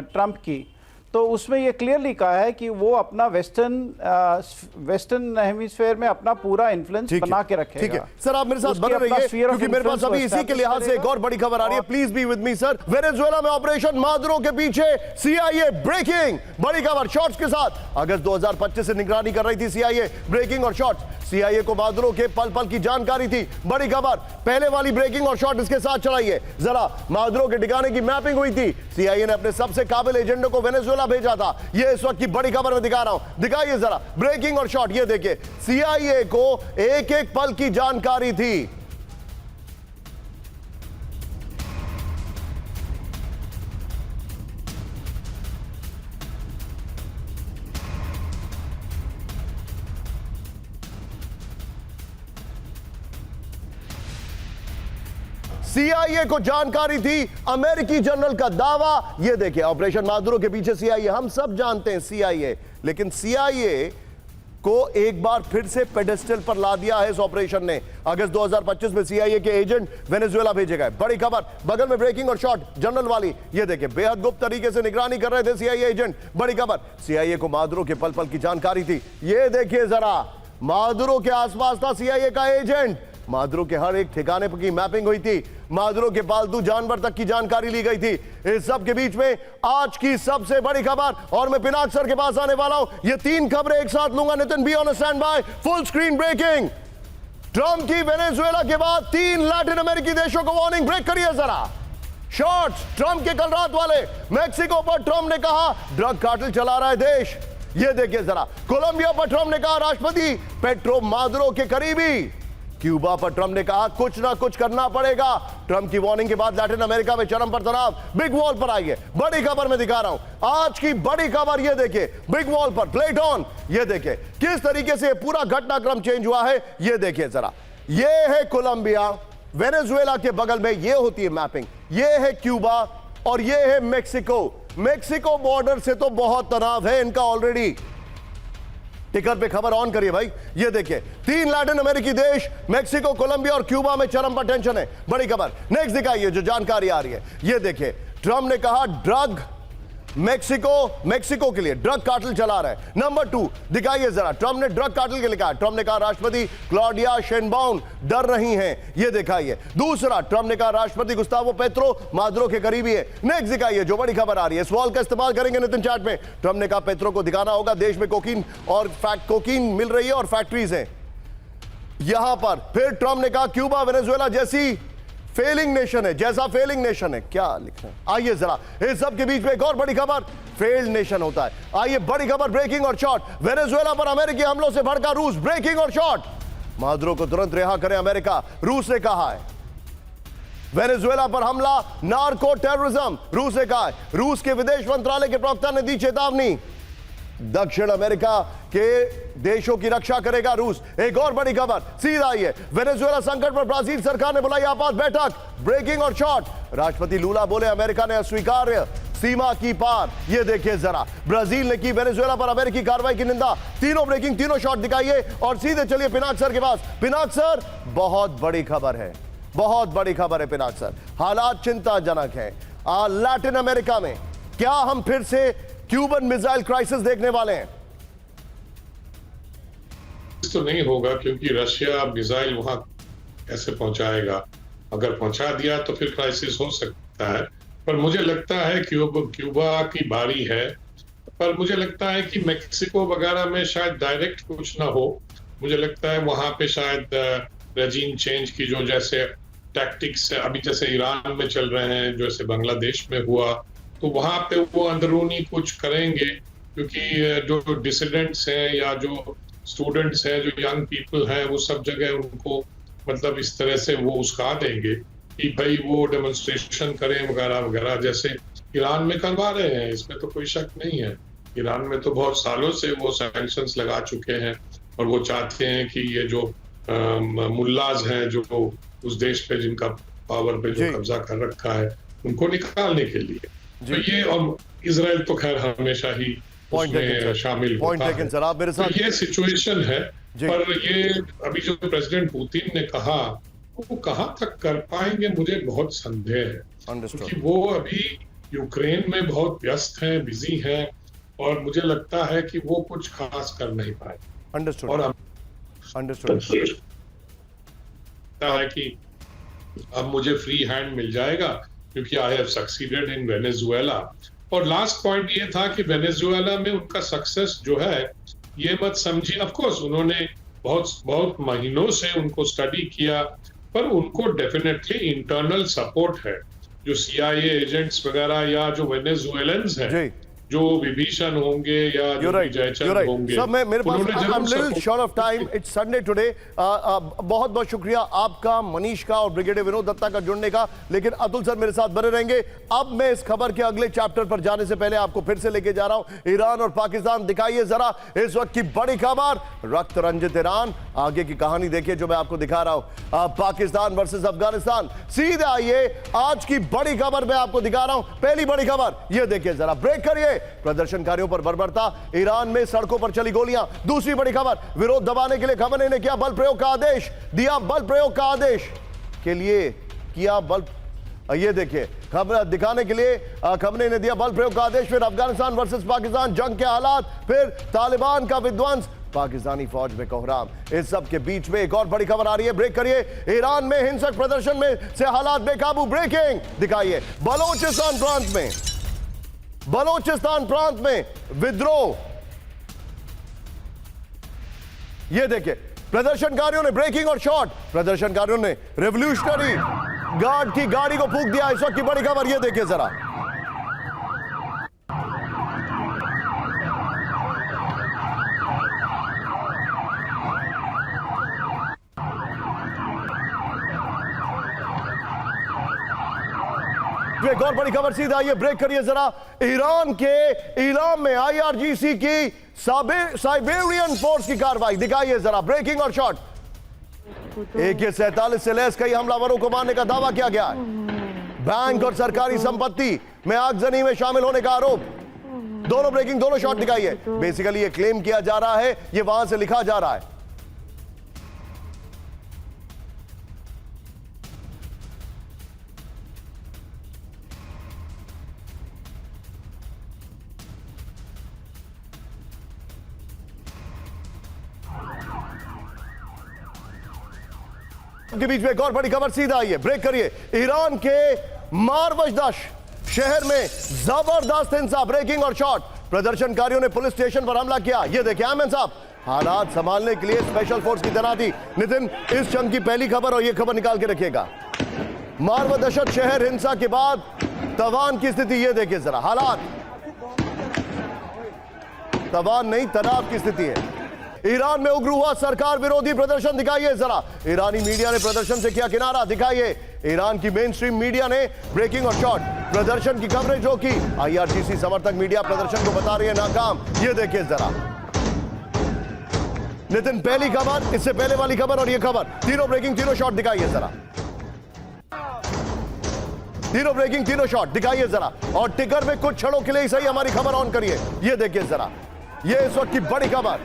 ट्रंप की, तो उसमें ये क्लियरली कहा है कि वो अपना वेस्टर्न हेमिस्फीयर में अपना पूरा इन्फ्लुएंस बना के रखेगा। ठीक है सर, आप मेरे साथ बने रहिए क्योंकि मेरे पास अभी इसी के लिहाज से एक और बड़ी खबर आ रही है। Please be with me sir. Venezuela में ऑपरेशन मादुरो के पीछे सीआईए, ब्रेकिंग बड़ी खबर शॉट्स के साथ। अगस्त 2025 से निगरानी कर रही थी सीआईए, ब्रेकिंग और शॉट्स। सीआईए को मादुरो के पल पल की जानकारी थी, बड़ी खबर। पहले वाली ब्रेकिंग और शॉट इसके साथ चलाइए जरा। मादुरो के ठिकाने की मैपिंग हुई थी, सीआईए ने अपने सबसे काबिल एजेंटों को वेनेजुएला भेजा था। ये इस वक्त की बड़ी खबर में दिखा रहा हूं, दिखाइए जरा ब्रेकिंग और शॉट। ये देखिए, सीआईए को एक एक पल की जानकारी थी। सीआईए को जानकारी थी, अमेरिकी जनरल का दावा। ये देखिए ऑपरेशन मादुरो के पीछे सीआईए, हम सब जानते हैं सीआईए, लेकिन सीआईए को एक बार फिर से पेडेस्टल पर ला दिया है इस ऑपरेशन ने। अगस्त 2025 में सीआईए के एजेंट वेनेजुएला भेजे गए, बड़ी खबर। बगल में ब्रेकिंग और शॉट जनरल वाली, ये देखिए बेहद गुप्त तरीके से निगरानी कर रहे थे सीआईए एजेंट, बड़ी खबर। सीआईए को मादुरो के पल पल की जानकारी थी। ये देखिए जरा, मादुरो के आसपास था सीआईए का एजेंट, मादुरो के हर एक ठिकाने की मैपिंग हुई थी, मादुरो के पालतू जानवर तक की जानकारी ली गई थी। इस सब के बीच में आज की सबसे बड़ी खबर, और मैं पिनाक सर के पास आने वाला हूं। ये तीन खबरें एक साथ लूंगा, Nitin be on stand by. Full screen breaking, Trump की वेनेजुएला के बाद 3 लैटिन अमेरिकी देशों को वार्निंग। ब्रेक करिए जरा शॉर्ट्स, ट्रंप के कल रात वाले। मेक्सिको पर ट्रंप ने कहा ड्रग कार्टेल चला रहा है देश, ये देखिए जरा। कोलंबिया पर ट्रंप ने कहा राष्ट्रपति पेट्रो मादुरो के करीबी। क्यूबा पर ट्रंप ने कहा कुछ ना कुछ करना पड़ेगा। ट्रंप की वार्निंग के बाद लैटिन अमेरिका में चरम पर तनाव। बिग वॉल पर आइए, बड़ी खबर में दिखा रहा हूं आज की बड़ी खबर। ये देखिए बिग वॉल पर प्लेट ऑन, ये देखिए किस तरीके से पूरा घटनाक्रम चेंज हुआ है। ये देखिए जरा, ये है कोलंबिया, वेनेजुएला के बगल में ये होती है मैपिंग, ये है क्यूबा और ये है मेक्सिको। मेक्सिको बॉर्डर से तो बहुत तनाव है इनका ऑलरेडी। टिकर पे खबर ऑन करिए भाई, ये देखिए 3 लैटिन अमेरिकी देश, मेक्सिको, कोलंबिया और क्यूबा में चरम पर टेंशन है, बड़ी खबर। नेक्स्ट दिखाइए जो जानकारी आ रही है, ये देखिए ट्रंप ने कहा ड्रग मेक्सिको के लिए ड्रग कार्टेल चला रहा है। नंबर 2 दिखाइए जरा, ट्रंप ने ड्रग कार्टेल के लिए कहा। ट्रंप ने कहा राष्ट्रपति क्लॉडिया शेनबाउन डर रही हैं, ये दिखाइए। दूसरा, ट्रंप ने कहा राष्ट्रपति गुस्तावो पेट्रो मादुरो के करीबी है। नेक्स्ट दिखाइए जो बड़ी खबर आ रही है, सवाल का इस्तेमाल करेंगे नितिन चैट में। ट्रंप ने कहा पेट्रो को दिखाना होगा देश में कोकीन मिल रही है और फैक्ट्रीज हैं। यहां पर फिर ट्रंप ने कहा क्यूबा वेनेजुएला जैसी फेलिंग नेशन है, जैसा फेलिंग नेशन है। क्या लिख रहे हैं, आइए जरा इस सब के बीच में एक और बड़ी खबर, फेल्ड नेशन होता है। आइए बड़ी खबर, ब्रेकिंग और शॉर्ट, वेनेजुएला पर अमेरिकी हमलों से भड़का रूस, ब्रेकिंग और शॉर्ट, मादुरो को तुरंत रिहा करें अमेरिका, रूस ने कहा है। वेनेजुएला पर हमला नार्को टेररिज्म, रूस ने कहा है। रूस के विदेश मंत्रालय के प्रवक्ता ने दी चेतावनी, दक्षिण अमेरिका के देशों की रक्षा करेगा रूस। एक और बड़ी खबर सीधा आई है, वेनेजुएला संकट पर ब्राजील सरकार ने बुलाई आपात बैठक, ब्रेकिंग और शॉर्ट, राष्ट्रपति लूला बोले अमेरिका ने अस्वीकार्य सीमा की पार। ये देखिए जरा, ब्राजील ने की वेनेजुएला पर अमेरिकी कार्रवाई की निंदा। तीनों ब्रेकिंग, तीनों शॉट दिखाइए और सीधे चलिए पिनाक सर के पास। पिनाक सर, बहुत बड़ी खबर है, बहुत बड़ी खबर है पिनाक सर, हालात चिंताजनक है लैटिन अमेरिका में। क्या हम फिर से क्यूबन मिसाइल क्राइसिस देखने वाले हैं? तो नहीं होगा, क्योंकि रशिया मिसाइल वहां कैसे पहुंचाएगा? अगर पहुंचा दिया तो फिर क्राइसिस हो सकता है, पर मुझे लगता है क्यूबा की बारी है। पर मुझे लगता है कि मेक्सिको वगैरह में शायद डायरेक्ट कुछ ना हो। मुझे लगता है वहां पे शायद रेजीम चेंज की जो जैसे टैक्टिक्स अभी जैसे ईरान में चल रहे हैं, जैसे बांग्लादेश में हुआ, तो वहां पे वो अंदरूनी कुछ करेंगे, क्योंकि जो डिसिडेंट्स हैं या जो स्टूडेंट्स हैं, जो यंग पीपल हैं, वो सब जगह उनको मतलब इस तरह से वो उस्का देंगे कि भाई वो डेमोन्स्ट्रेशन करें वगैरह वगैरह, जैसे ईरान में करवा रहे हैं। इसमें तो कोई शक नहीं है। ईरान में तो बहुत सालों से वो सैंक्शंस लगा चुके हैं और वो चाहते हैं कि ये जो मुल्लाज हैं जो उस देश पे जिनका पावर पे जो कब्जा कर रखा है, उनको निकालने के लिए। तो ये, और इजराइल तो खैर हमेशा ही उसमें शामिल होता है। तो ये सिचुएशन है, पर ये अभी जो प्रेसिडेंट पुतिन ने कहा वो कहां तक कर पाएंगे, मुझे बहुत संदेह है, क्योंकि वो अभी यूक्रेन में बहुत व्यस्त हैं, बिजी हैं, और मुझे लगता है कि वो कुछ खास कर नहीं पाए। और है कि अब मुझे फ्री हैंड मिल जाएगा क्योंकि I have succeeded in Venezuela. और लास्ट पॉइंट ये था कि वेनेजुएला में उनका सक्सेस जो है, ये मत समझिए, ऑफ कोर्स उन्होंने बहुत महीनों से उनको स्टडी किया, पर उनको डेफिनेटली इंटरनल सपोर्ट है। जो CIA एजेंट्स वगैरह या जो वेनेजुएलन्स हैं, जो विभीषण होंगे या जो जयचंद होंगे, सब मेरे पास I'm little short of time. It's Sunday today. बहुत बहुत शुक्रिया आपका, मनीष का और ब्रिगेडियर विनोद दत्ता का जुड़ने का, लेकिन अतुल सर मेरे साथ बने रहेंगे। अब मैं इस खबर के अगले चैप्टर पर जाने से पहले आपको फिर से लेके जा रहा हूं ईरान और पाकिस्तान। दिखाइए जरा इस वक्त की बड़ी खबर, रक्त रंजित ईरान, आगे की कहानी देखिए जो मैं आपको दिखा रहा हूं, पाकिस्तान वर्सेस अफगानिस्तान। सीधे आइए, आज की बड़ी खबर मैं आपको दिखा रहा हूं। पहली बड़ी खबर ये देखिए जरा, ब्रेक करिए, प्रदर्शनकारियों पर बर्बरता, ईरान में सड़कों पर चली गोलियां। दूसरी बड़ी खबर, विरोध दबाने के लिए खमेनी ने किया बल प्रयोग का आदेश, दिया बल प्रयोग का आदेश के लिए किया बल, ये देखिए खबर दिखाने के लिए खमेनी ने दिया बल प्रयोग का आदेश। फिर अफगानिस्तान वर्सेस पाकिस्तान जंग के हालात, फिर तालिबान का विध्वंस, पाकिस्तानी फौज में कोहराम। इस सब के बीच में एक और बड़ी खबर आ रही है, ब्रेक करिए, ईरान में हिंसक प्रदर्शन में से हालात बेकाबू, ब्रेकिंग दिखाइए, बलोचिस्तान प्रांत में विद्रोह। यह देखिए, प्रदर्शनकारियों ने ब्रेकिंग और शॉट, प्रदर्शनकारियों ने रेवोल्यूशनरी गार्ड की गाड़ी को फूंक दिया। इस वक्त की बड़ी खबर यह देखिए जरा, एक और बड़ी खबर सीधा आइए, ब्रेक करिए जरा, ईरान के इलाम में IRGC की साइबेरियन फोर्स की कार्रवाई, दिखाइए जरा, ब्रेकिंग और शॉट। AK-47 से लैस कई हमलावरों को मारने का दावा किया गया है। बैंक और सरकारी संपत्ति में आगजनी में शामिल होने का आरोप। दोनों ब्रेकिंग, दोनों शॉट दिखाइए। बेसिकली ये क्लेम किया जा रहा है, ये वहां से लिखा जा रहा है। के बीच में एक और बड़ी खबर सीधा आई है, ब्रेक करिए, ईरान के मारवजदाश शहर में जबरदस्त हिंसा, ब्रेकिंग और शॉट, प्रदर्शनकारियों ने पुलिस स्टेशन पर हमला किया। ये देखिए अहमद साहब, हालात संभालने के लिए स्पेशल फोर्स की तैनाती। नितिन, इस जंग की पहली खबर और यह खबर निकाल के रखिएगा। मारवा दशत शहर हिंसा के बाद तवान की स्थिति यह देखिए जरा। हालात तवान नहीं, तनाव की स्थिति है। ईरान में उग्र हुआ सरकार विरोधी प्रदर्शन, दिखाइए जरा। ईरानी मीडिया ने प्रदर्शन से किया किनारा, दिखाइए। ईरान की मेन स्ट्रीम मीडिया ने ब्रेकिंग और शॉर्ट प्रदर्शन की कवरेज जो की। IRGC समर्थक मीडिया प्रदर्शन को बता रही है नाकाम, यह देखिए जरा। नितिन, पहली खबर, इससे पहले वाली खबर और यह खबर, तीनों ब्रेकिंग, तीनों शॉर्ट दिखाइए जरा। तीनों ब्रेकिंग, तीनों शॉर्ट दिखाइए जरा। और टिकर में कुछ क्षणों के लिए ही सही हमारी खबर ऑन करिए, यह देखिए जरा। यह इस वक्त की बड़ी खबर।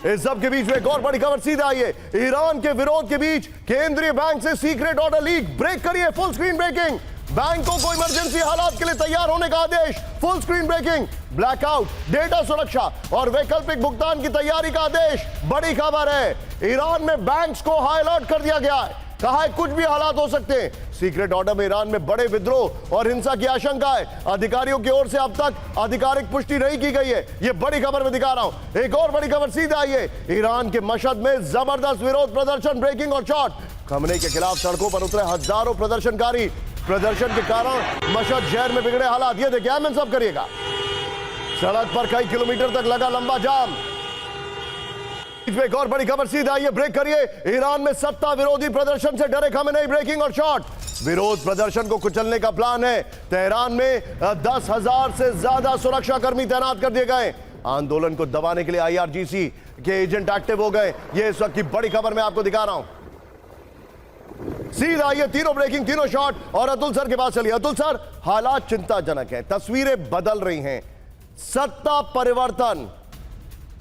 इस सब के बीच में एक और बड़ी खबर सीधा आई है। ईरान के विरोध के बीच केंद्रीय बैंक से सीक्रेट ऑर्डर लीक, ब्रेक करिए, फुल स्क्रीन ब्रेकिंग। बैंकों को इमरजेंसी हालात के लिए तैयार होने का आदेश, full screen breaking. Blackout, data सुरक्षा और वैकल्पिक भुगतान की तैयारी का आदेश। बड़ी खबर है, ईरान में बैंक्स को हाई अलर्ट कर दिया गया है। कहा है कुछ भी हालात हो सकते हैं। सीक्रेट ऑर्डर में ईरान में बड़े विद्रोह और हिंसा की आशंका है। अधिकारियों की ओर से अब तक आधिकारिक पुष्टि नहीं की गई है। यह बड़ी खबर मैं दिखा रहा हूं। एक और बड़ी खबर सीधा आई है। ईरान के मशहद में जबरदस्त विरोध प्रदर्शन, ब्रेकिंग और शॉर्ट। खमेनी के खिलाफ सड़कों पर उतरे हजारों प्रदर्शनकारी। प्रदर्शन के कारण मशहद शहर में बिगड़े हालात, ये देखिए। एमएन सब करिएगा। सड़क पर कई किलोमीटर तक लगा लंबा जाम। एक और बड़ी खबर सीधा आई है, ब्रेक करिए। ईरान में सत्ता विरोधी प्रदर्शन से डरे खमेनी, ब्रेकिंग और शॉर्ट। विरोध प्रदर्शन को कुचलने का प्लान है। तेहरान में 10,000 से ज्यादा सुरक्षा कर्मी तैनात कर दिए गए। आंदोलन को दबाने के लिए IRGC के एजेंट एक्टिव हो गए। ये इस वक्त की बड़ी खबर मैं आपको दिखा रहा हूं। सीधा ये तीनों ब्रेकिंग, तीनों शॉर्ट। और अतुल सर के पास चलिए। अतुल सर, हालात चिंताजनक है, तस्वीरें बदल रही हैं। सत्ता परिवर्तन,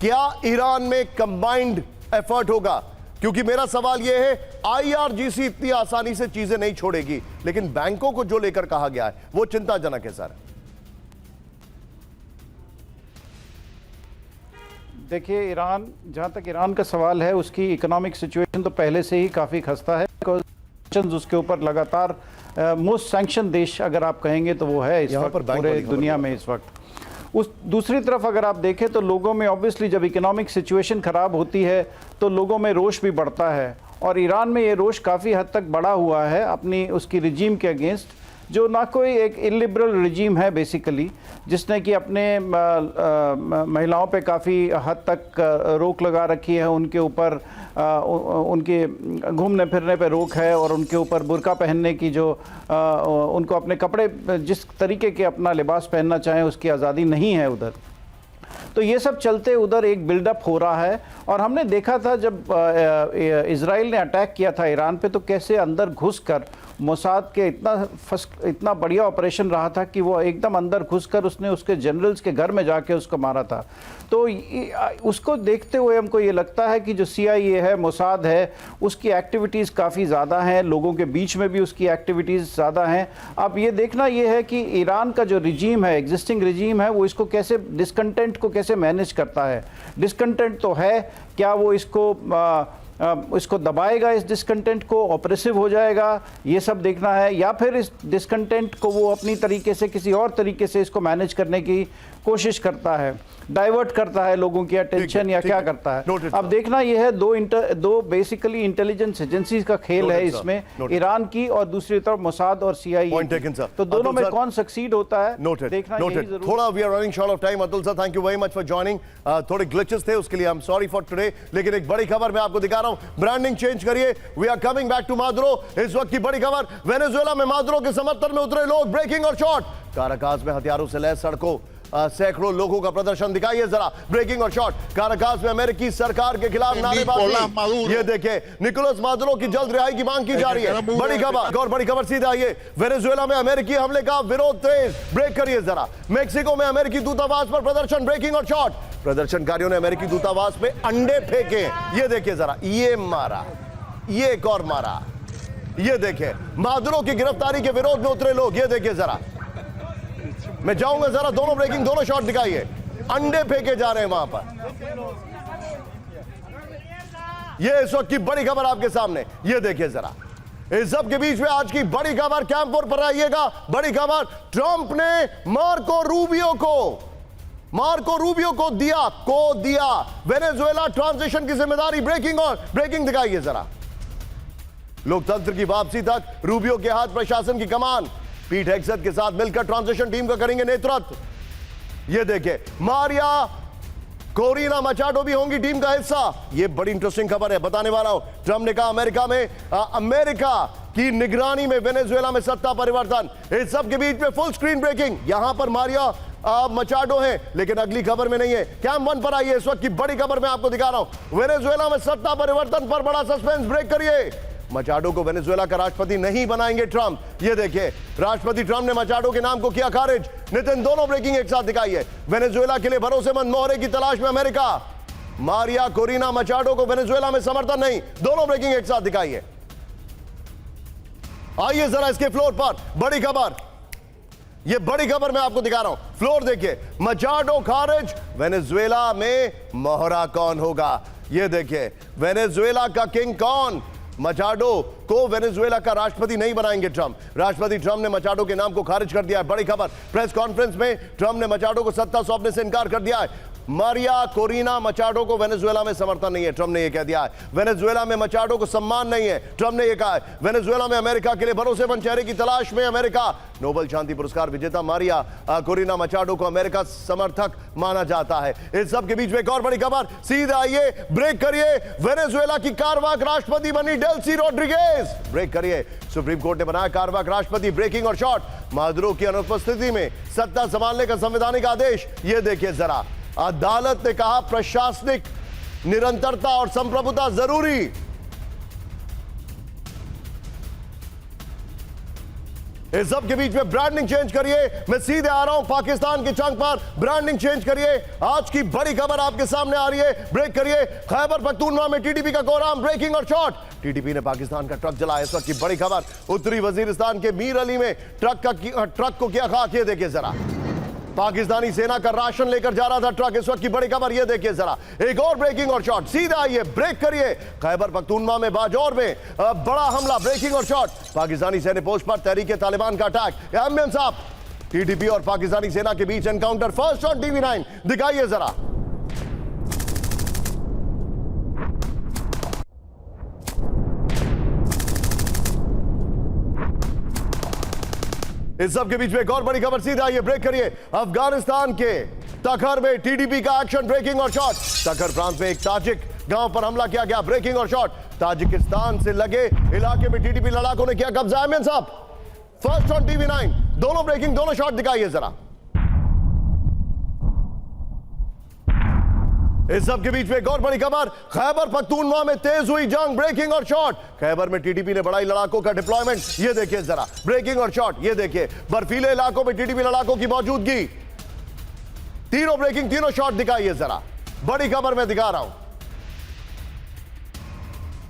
क्या ईरान में कंबाइंड एफर्ट होगा? क्योंकि मेरा सवाल यह है, IRGC इतनी आसानी से चीजें नहीं छोड़ेगी, लेकिन बैंकों को जो लेकर कहा गया है वो चिंताजनक है सर। देखिए, ईरान, जहां तक ईरान का सवाल है, उसकी इकोनॉमिक सिचुएशन तो पहले से ही काफ़ी खस्ता है। उसके ऊपर लगातार मोस्ट सैंक्शन देश अगर आप कहेंगे तो वो है इस वक्त पूरे दुनिया में इस वक्त। उस दूसरी तरफ अगर आप देखें तो लोगों में ऑब्वियसली जब इकोनॉमिक सिचुएशन ख़राब होती है तो लोगों में रोष भी बढ़ता है। और ईरान में ये रोष काफ़ी हद तक बढ़ा हुआ है अपनी उसकी रिजीम के अगेंस्ट, जो ना कोई एक इलिबरल रिजीम है बेसिकली, जिसने कि अपने महिलाओं पे काफ़ी हद तक रोक लगा रखी है। उनके ऊपर उनके घूमने फिरने पे रोक है और उनके ऊपर बुर्का पहनने की जो उनको अपने कपड़े जिस तरीके के अपना लिबास पहनना चाहें उसकी आज़ादी नहीं है उधर। तो ये सब चलते उधर एक बिल्डअप हो रहा है। और हमने देखा था जब इजराइल ने अटैक किया था ईरान पे, तो कैसे अंदर घुसकर मोसाद के इतना बढ़िया ऑपरेशन रहा था कि वो एकदम अंदर घुसकर उसने उसके जनरल्स के घर में जाके उसको मारा था। तो उसको देखते हुए हमको ये लगता है कि जो CIA है, मोसाद है, उसकी एक्टिविटीज़ काफ़ी ज़्यादा हैं, लोगों के बीच में भी उसकी एक्टिविटीज़ ज़्यादा हैं। अब ये देखना ये है कि ईरान का जो रिजीम है, एग्जिस्टिंग रिजीम है, वो इसको कैसे, डिस्कंटेंट को कैसे मैनेज करता है। डिस्कंटेंट तो है, क्या वो इसको दबाएगा, इस डिस्कंटेंट को, ऑपरेसिव हो जाएगा, ये सब देखना है, या फिर इस डिस्कंटेंट को वो अपनी तरीके से किसी और तरीके से इसको मैनेज करने की कोशिश करता है, डाइवर्ट करता है लोगों की अटेंशन, या क्या करता है। अब देखना यह है, दो बेसिकली इंटेलिजेंस एजेंसीज का खेल है इसमें, ईरान की और दूसरी तरफ मोसाद और CIA। तो दोनों में कौन सक्सीड होता है देखना यही जरूरी। थोड़ा we are running short of time. Atul sir, thank you very much for joining. थोड़े ग्लिचेस थे, उसके लिए I am sorry for today, लेकिन एक बड़ी खबर मैं आपको दिखा रहा हूं। ब्रांडिंग चेंज करिए। We are coming back to Maduro. इस वक्त की बड़ी खबर, वेनेजुएला में मादुरो के समर्थन में उतरे लोग, ब्रेकिंग और शॉर्ट। काराकास में हथियारों से लैस सड़कों, सैकड़ों लोगों का प्रदर्शन, दिखाइए जरा। ब्रेकिंग और शॉर्ट। काराकास में अमेरिकी सरकार के खिलाफ नारेबाजी, ये देखिए। निकोलस मादुरो की जल्द रिहाई की मांग की जा रही है। बड़ी खबर, और बड़ी खबर सीधा आइए। वेनेजुएला में अमेरिकी हमले का विरोध तेज, ब्रेक करिए जरा। मेक्सिको में अमेरिकी दूतावास पर प्रदर्शन, ब्रेकिंग और शॉर्ट। प्रदर्शनकारियों ने अमेरिकी दूतावास पे अंडे फेंके, ये देखिए जरा। ये मारा, ये एक और मारा, ये देखिए। मादुरो की गिरफ्तारी के विरोध में उतरे लोग, ये देखिए जरा। मैं जाऊंगा जरा, दोनों ब्रेकिंग, दोनों शॉट दिखाइए। अंडे फेंके जा रहे हैं वहां पर। ये इस वक्त की बड़ी खबर आपके सामने, ये देखिए जरा। इस सब के बीच में आज की बड़ी खबर, कैंप पर आइएगा। बड़ी खबर, ट्रंप ने मार्को रूबियो को मार्को रूबियो को दिया वेनेजुएला ट्रांजिशन की जिम्मेदारी। ब्रेकिंग दिखाइए जरा। लोकतंत्र की वापसी तक रूबियो के हाथ प्रशासन की कमान। पीट हेग्सेथ के साथ मिलकर ट्रांजिशन टीम का करेंगे नेतृत्व। यह देखिए, मारिया कोरिना मचाडो भी होंगी टीम का हिस्सा। यह बड़ी इंटरेस्टिंग खबर है, बताने वाला हूं। ट्रंप ने कहा अमेरिका की निगरानी में वेनेजुएला में सत्ता परिवर्तन। इस सब के बीच में फुल स्क्रीन ब्रेकिंग। यहां पर मारिया मचाडो है, लेकिन अगली खबर में नहीं है। कैम 1 पर आइए, इस वक्त की बड़ी खबर मैं आपको दिखा रहा हूं। वेनेजुएला में सत्ता परिवर्तन पर बड़ा सस्पेंस ब्रेक करिए। मचाडो को वेनेजुएला का राष्ट्रपति नहीं बनाएंगे ट्रंप। ये देखिए, राष्ट्रपति ट्रंप ने मचाडो के नाम को किया खारिज। नितिन, दोनों ब्रेकिंग एक साथ दिखाइए। वेनेजुएला के लिए भरोसेमंद मोहरे की तलाश में अमेरिका। मारिया कोरिना मचाडो को वेनेजुएला में समर्थन नहीं। दोनों ब्रेकिंग एक साथ दिखाइए। आइए जरा इसके फ्लोर पर बड़ी खबर। यह बड़ी खबर मैं आपको दिखा रहा हूं। फ्लोर देखिए, मचाडो खारिज, वेनेजुएला में मोहरा कौन होगा। यह देखिए, वेनेजुएला का किंग कौन। मचाडो को वेनेजुएला का राष्ट्रपति नहीं बनाएंगे ट्रंप। राष्ट्रपति ट्रंप ने मचाडो के नाम को खारिज कर दिया है। बड़ी खबर, प्रेस कॉन्फ्रेंस में ट्रंप ने मचाडो को सत्ता सौंपने से इनकार कर दिया है। मारिया कोरिना मचाडो को वेनेजुएला में समर्थन नहीं है, ट्रंप ने यह कह दिया है। वेनेजुएला में मचाडो को सम्मान नहीं है, ट्रंप ने यह कहा है। वेनेजुएला में अमेरिका के लिए भरोसेमंद चेहरे की तलाश में अमेरिका। नोबेल शांति पुरस्कार विजेता मारिया कोरिना मचाडो को अमेरिका समर्थक माना जाता है। इस सब के बीच में एक और बड़ी खबर, सीधे आइए, ब्रेक करिए। वेनेजुएला की कारवाक राष्ट्रपति बनी डेल्सी रोड्रिगेज। ब्रेक करिए, सुप्रीम कोर्ट ने बनाया कारवाक राष्ट्रपति। ब्रेकिंग और शॉर्ट, मादुरो की अनुपस्थिति में सत्ता संभालने का संवैधानिक आदेश। यह देखिए जरा, अदालत ने कहा प्रशासनिक निरंतरता और संप्रभुता जरूरी। इस सब के बीच में ब्रांडिंग चेंज करिए। मैं सीधे आ रहा हूं पाकिस्तान के चंक पर। ब्रांडिंग चेंज करिए। आज की बड़ी खबर आपके सामने आ रही है। ब्रेक करिए, खैबर पख्तूनख्वा में टीडीपी का कोहराम। ब्रेकिंग और शॉर्ट, टीडीपी ने पाकिस्तान का ट्रक जलाया। इस वक्त की बड़ी खबर, उत्तरी वजीरिस्तान के मीर अली में ट्रक को किया खाक। ये देखिए जरा, पाकिस्तानी सेना का राशन लेकर जा रहा था ट्रक। इस वक्त की बड़ी खबर ये देखिए जरा। एक और ब्रेकिंग और शॉर्ट, सीधा आइए, ब्रेक करिए। खैबर पख्तूनख्वा में बाजौर में बड़ा हमला। ब्रेकिंग और शॉर्ट, पाकिस्तानी सैन्य पोस्ट पर तहरीके तालिबान का अटैक। एमएन साहब, टीटीपी और पाकिस्तानी सेना के बीच एनकाउंटर। फर्स्ट ऑन TV9, दिखाइए जरा। इस सब के बीच में एक और बड़ी खबर, सीधा आइए, ब्रेक करिए। अफगानिस्तान के तखर में टीडीपी का एक्शन। ब्रेकिंग और शॉर्ट, तखर प्रांत में एक ताजिक गांव पर हमला किया गया। ब्रेकिंग और शॉर्ट, ताजिकिस्तान से लगे इलाके में टीडीपी लड़ाकों ने किया कब्जा। अमीन साहब, फर्स्ट ऑन TV9, दोनों ब्रेकिंग, दोनों शॉर्ट दिखाइए जरा। इस सब के बीच में एक और बड़ी खबर, खैबर पख्तूनख्वा में तेज हुई जंग। ब्रेकिंग और शॉर्ट, खैबर में टीडीपी ने बढ़ाई लड़ाकों का डिप्लॉयमेंट। ये देखिए जरा, ब्रेकिंग और शॉर्ट, ये देखिए, बर्फीले इलाकों में टीडीपी लड़ाकों की मौजूदगी। तीनों ब्रेकिंग, तीनों शॉर्ट दिखाइए जरा। बड़ी खबर मैं दिखा रहा हूं।